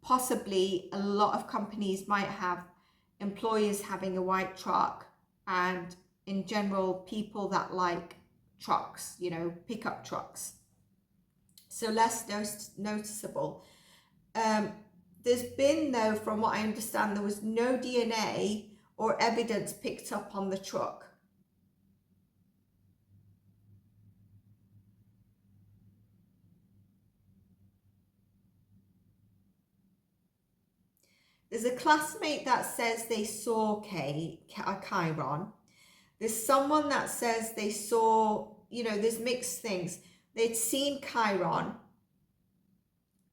possibly a lot of companies might have employers having a white truck, and in general, people that like trucks, you know, pickup trucks. So less noticeable. There's been, though, from what I understand, there was no DNA or evidence picked up on the truck. There's a classmate that says they saw Kyron. There's someone that says they saw, you know, there's mixed things. They'd seen Kyron.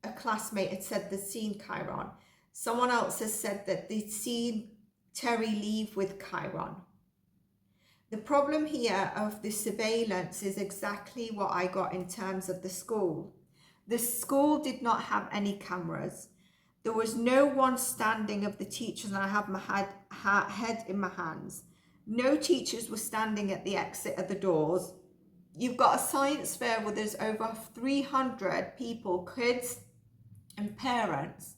A classmate had said they'd seen Kyron. Someone else has said that they'd seen Terri leave with Kyron. The problem here of the surveillance is exactly what I got in terms of the school. The school did not have any cameras. There was no one standing of the teachers, and I have my head in my hands. No teachers were standing at the exit of the doors. You've got a science fair where there's over 300 people, kids and parents.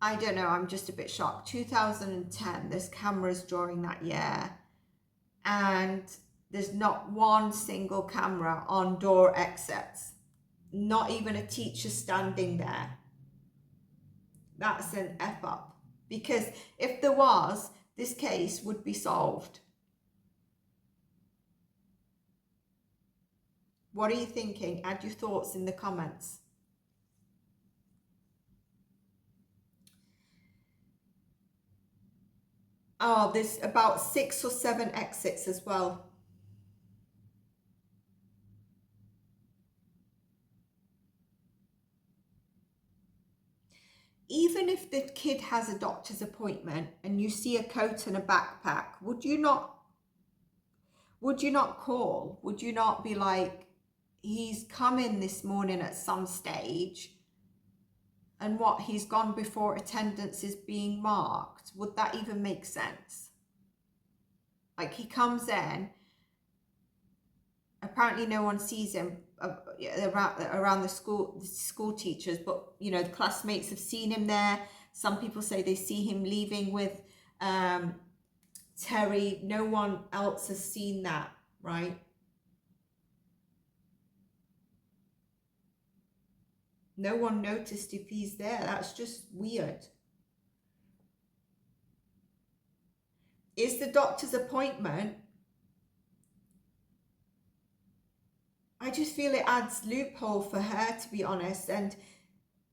I don't know, I'm just a bit shocked. 2010, there's cameras during that year, and there's not one single camera on door exits. Not even a teacher standing there. That's an F up. Because if there was, this case would be solved. What are you thinking? Add your thoughts in the comments. Oh, there's about 6 or 7 exits as well. Even if the kid has a doctor's appointment and you see a coat and a backpack, would you not call? Would you not be like, he's come in this morning at some stage, and what, he's gone before attendance is being marked? Would that even make sense? Like, he comes in, apparently no one sees him around the school teachers, but you know, the classmates have seen him there. Some people say they see him leaving with Terri. No one else has seen that, right? No one noticed if he's there. That's just weird. Is the doctor's appointment? I just feel it adds loophole for her, to be honest. And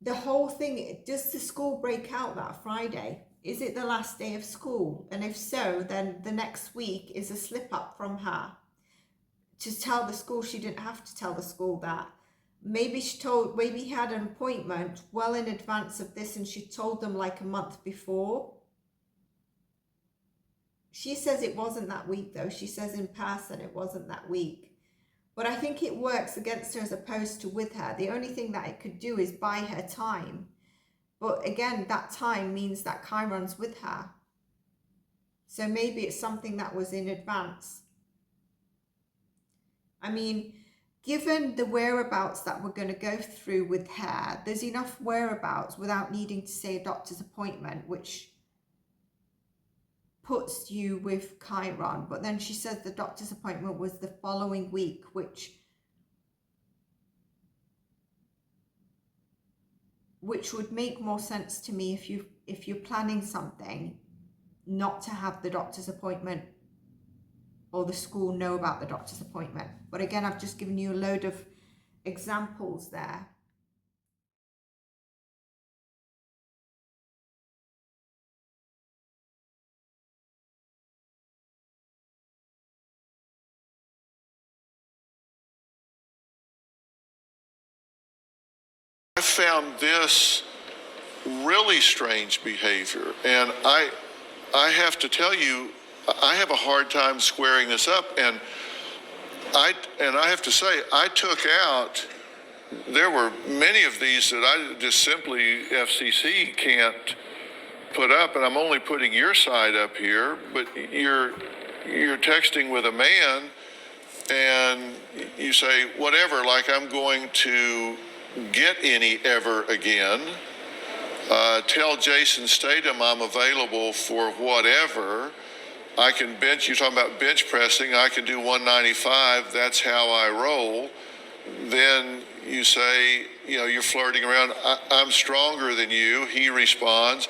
the whole thing, does the school break out that Friday? Is it the last day of school? And if so, then the next week is a slip up from her to tell the school. She didn't have to tell the school that. Maybe he had an appointment well in advance of this and she told them like a month before. She says it wasn't that week though. She says in person it wasn't that week. But I think it works against her as opposed to with her. The only thing that it could do is buy her time. But again, that time means that Kyron's with her. So maybe it's something that was in advance. I mean, given the whereabouts that we're going to go through with her, there's enough whereabouts without needing to say a doctor's appointment, which puts you with Kyron. But then she says the doctor's appointment was the following week, which would make more sense to me if you're planning something, not to have the doctor's appointment or the school know about the doctor's appointment. But again, I've just given you a load of examples there. I found this really strange behavior, and I have to tell you, I have a hard time squaring this up, and I have to say, I took out, there were many of these that I just simply, FCC can't put up, and I'm only putting your side up here, but you're texting with a man, and you say, whatever, like I'm going to get any ever again. Tell Jason Statham I'm available for whatever. I can bench, you're talking about bench pressing, I can do 195, that's how I roll. Then you say, you know, you're flirting around, I'm stronger than you. He responds.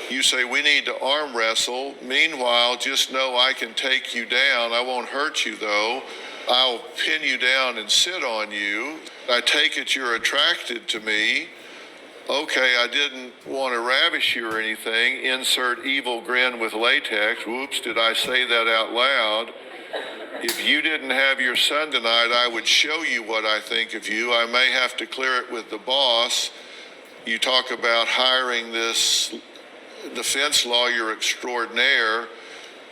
You say, we need to arm wrestle. Meanwhile, just know I can take you down. I won't hurt you though. I'll pin you down and sit on you. I take it you're attracted to me. Okay, I didn't want to ravish you or anything. Insert evil grin with latex. Whoops, did I say that out loud? If you didn't have your son tonight, I would show you what I think of you. I may have to clear it with the boss. You talk about hiring this defense lawyer extraordinaire.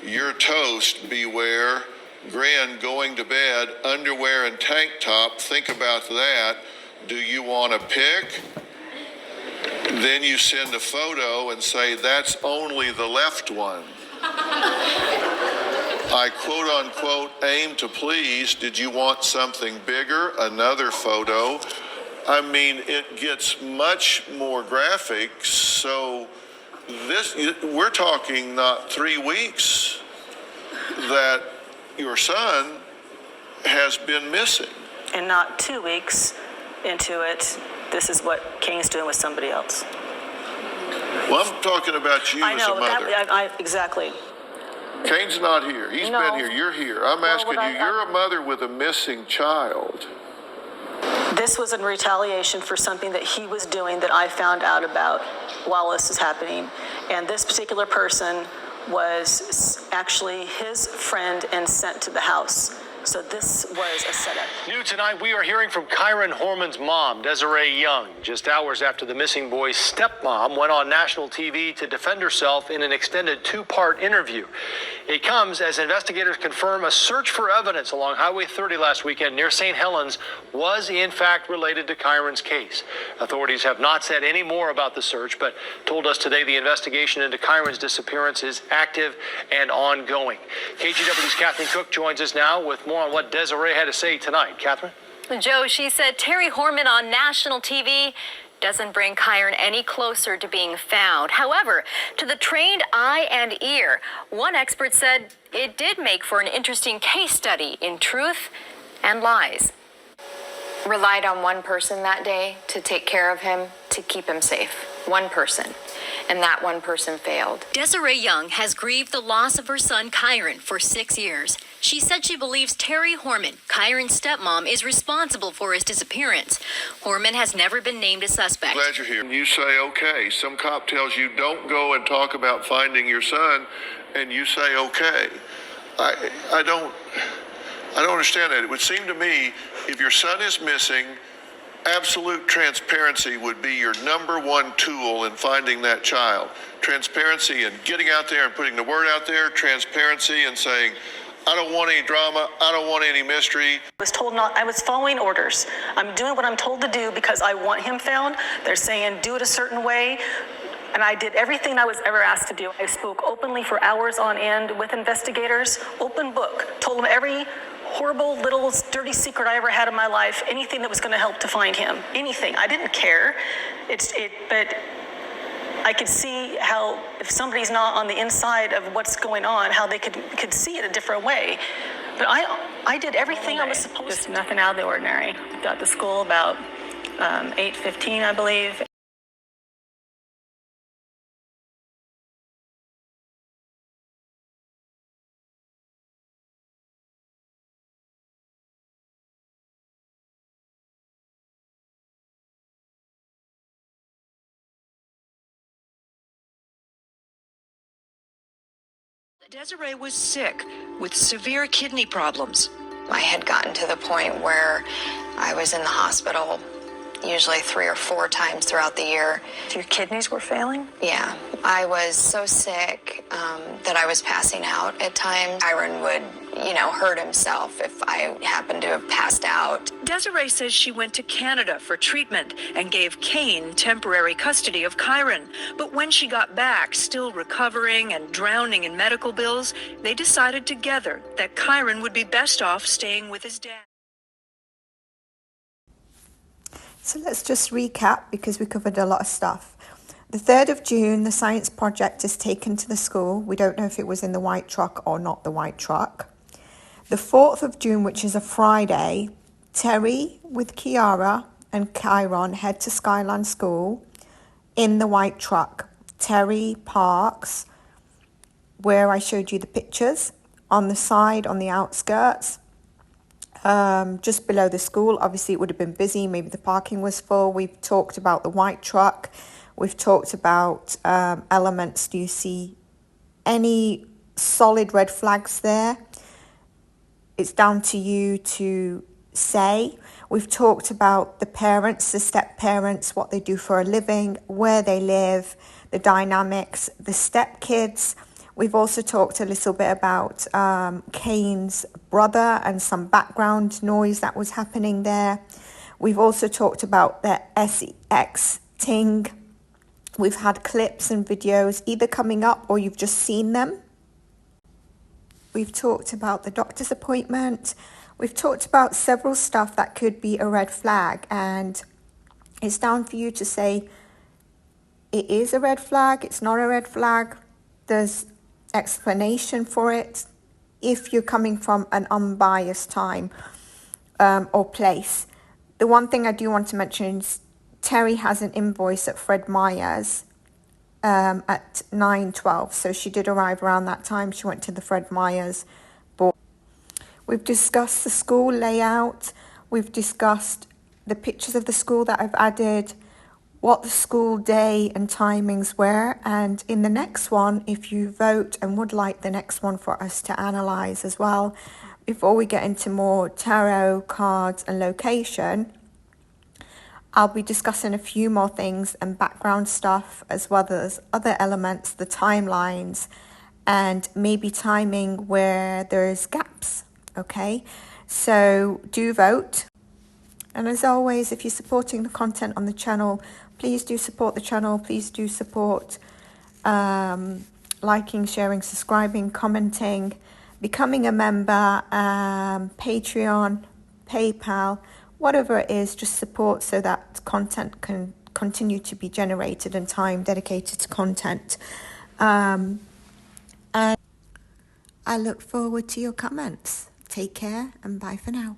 You're toast, beware. Grin, going to bed, underwear and tank top. Think about that. Do you want to pick? Then you send a photo and say, that's only the left one. I quote unquote aim to please. Did you want something bigger? Another photo. I mean, it gets much more graphic. So this, we're talking not 3 weeks that your son has been missing. And not 2 weeks into it, this is what Kane's doing with somebody else. Well, I'm talking about you as a mother. Exactly. Kane's not here. He's No. been here. You're here. I'm asking you, you're a mother with a missing child. This was in retaliation for something that he was doing that I found out about while this was happening. And this particular person was actually his friend and sent to the house. So this was a setup. New tonight, we are hearing from Kyron Horman's mom, Desiree Young, just hours after the missing boy's stepmom went on national TV to defend herself in an extended 2-part interview. It comes as investigators confirm a search for evidence along Highway 30 last weekend near St. Helens was in fact related to Kyron's case. Authorities have not said any more about the search, but told us today the investigation into Kyron's disappearance is active and ongoing. KGW's Catherine Cook joins us now with more on what Desiree had to say tonight. Catherine? Joe, she said Terri Horman on national TV doesn't bring Kyron any closer to being found. However, to the trained eye and ear, one expert said it did make for an interesting case study in truth and lies. Relied on one person that day to take care of him, to keep him safe. One person. And that one person failed. Desiree Young has grieved the loss of her son Kyron for 6 years. She said she believes Terri Horman, Kyron's stepmom, is responsible for his disappearance. Horman has never been named a suspect. Glad you're here. You say, okay. Some cop tells you don't go and talk about finding your son, and you say, okay. I don't understand that. It would seem to me if your son is missing, absolute transparency would be your number one tool in finding that child. Transparency and getting out there and putting the word out there, transparency and saying, I don't want any drama, I don't want any mystery. I was following orders. I'm doing what I'm told to do because I want him found. They're saying do it a certain way. And I did everything I was ever asked to do. I spoke openly for hours on end with investigators, open book, told them every horrible little dirty secret I ever had in my life, anything that was going to help to find him, anything. I didn't care. But I could see how if somebody's not on the inside of what's going on, how they could see it a different way. But I did everything I was supposed to. Just nothing out of the ordinary. Got to school about 8:15, I believe. Desiree was sick with severe kidney problems. I had gotten to the point where I was in the hospital usually 3 or 4 times throughout the year. Your kidneys were failing? Yeah, I was so sick that I was passing out at times. Kyron would, hurt himself if I happened to have passed out. Desiree says she went to Canada for treatment and gave Kane temporary custody of Kyron. But when she got back, still recovering and drowning in medical bills, they decided together that Kyron would be best off staying with his dad. So let's just recap because we covered a lot of stuff. The 3rd of June, the science project is taken to the school. We don't know if it was in the white truck or not the white truck. The 4th of June, which is a Friday, Terri with Kiara and Kyron head to Skyline School in the white truck. Terri parks where I showed you the pictures, on the side, on the outskirts. Just below the school. Obviously it would have been busy, maybe the parking was full. We've talked about the white truck, we've talked about elements. Do you see any solid red flags there? It's down to you to say. We've talked about the parents, the step parents, what they do for a living, where they live, the dynamics, the step kids. We've also talked a little bit about Kane's brother and some background noise that was happening there. We've also talked about the sex ting. We've had clips and videos either coming up or you've just seen them. We've talked about the doctor's appointment. We've talked about several stuff that could be a red flag, and it's down for you to say it is a red flag, it's not a red flag. There's explanation for it if you're coming from an unbiased time or place. The one thing I do want to mention is Terri has an invoice at Fred Meyer's at 9:12, so she did arrive around that time. She went to the Fred Meyer's board. We've discussed the school layout. We've discussed the pictures of the school that I've added, what the school day and timings were, and in the next one, if you vote and would like the next one for us to analyze as well, before we get into more tarot cards and location, I'll be discussing a few more things and background stuff, as well as other elements, the timelines, and maybe timing where there's gaps. Okay, so do vote. And as always, if you're supporting the content on the channel, please do support the channel. Please do support liking, sharing, subscribing, commenting, becoming a member, Patreon, PayPal, whatever it is, just support so that content can continue to be generated and time dedicated to content. And I look forward to your comments. Take care and bye for now.